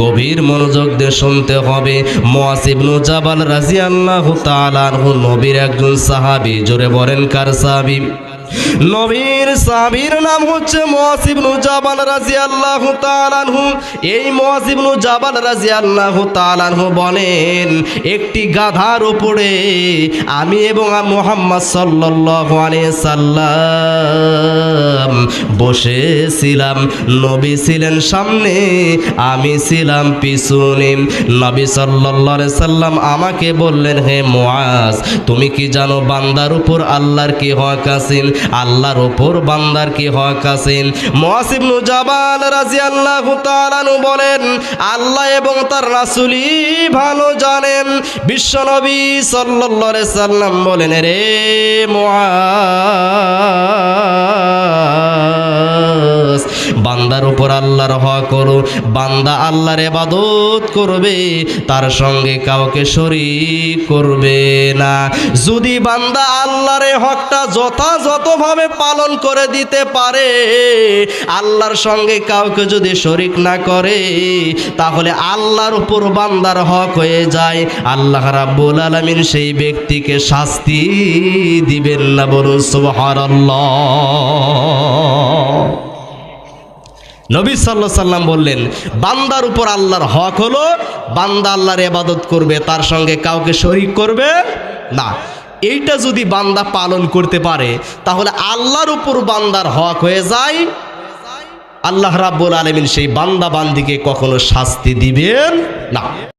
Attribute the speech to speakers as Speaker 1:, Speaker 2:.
Speaker 1: গভীর মনোযোগ দিয়ে শুনতে হবে। মুআয ইবনে জাবাল রাদিয়াল্লাহু তাআলা আনহু নবীর একজন সাহাবী। জোরে বলেন কার সাহাবী? নবীর সাহাবীর নাম হচ্ছে মুআয ইবনে জাবাল রাদিয়াল্লাহু তাআলা আনহু। এই মুআয ইবনে জাবাল রাদিয়াল্লাহু তাআলা আনহু বলেন, একটি গাধার উপরে আমি এবং মুহাম্মদ সাল্লাল্লাহু আলাইহি সাল্লাম বসেছিলাম। নবী ছিলেন সামনে, আমি ছিলাম পিছনে। নবী সাল্লাল্লাহু আলাইহি সাল্লাম আমাকে বললেন, হে মুআয, তুমি কি জানো বান্দার উপর আল্লাহর কি হক আছে? আল্লাহর উপর বান্দার কি হক আছে? মুআয ইবনে জাবাল রাদিয়াল্লাহু তাআলা আনহু বলেন, আল্লাহ এবং তার রাসূলই ভালো জানেন। বিশ্বনবী সাল্লাল্লাহু আলাইহি সাল্লাম বলেন, রে মুআয, বান্দার উপর আল্লাহর হক করো। বান্দা আল্লাহর ইবাদত করবে, তার সঙ্গে কাউকে শরীক করবে না। যদি বান্দা আল্লাহর হকটা যথাযথভাবে পালন করে দিতে পারে, আল্লাহর সঙ্গে কাউকে যদি শরীক না করে, তাহলে আল্লাহর উপর বান্দার হক হয়ে যায়। আল্লাহ রাব্বুল আলামিন সেই ব্যক্তিকে শাস্তি দিবেন না। বলুন সুবহানাল্লাহ। নবী সাল্লাল্লাহু আলাইহি সাল্লাম বললেন, বান্দার উপর আল্লাহর হক হলো বান্দা আল্লাহর ইবাদত করবে, তার সঙ্গে কাউকে শরীক করবে না। এইটা যদি বান্দা পালন করতে পারে, তাহলে আল্লাহর উপর বান্দার হক হয়ে যায়। আল্লাহ রাব্বুল আলামিন সেই বান্দা বান্দিকে কখনো শাস্তি দিবেন না।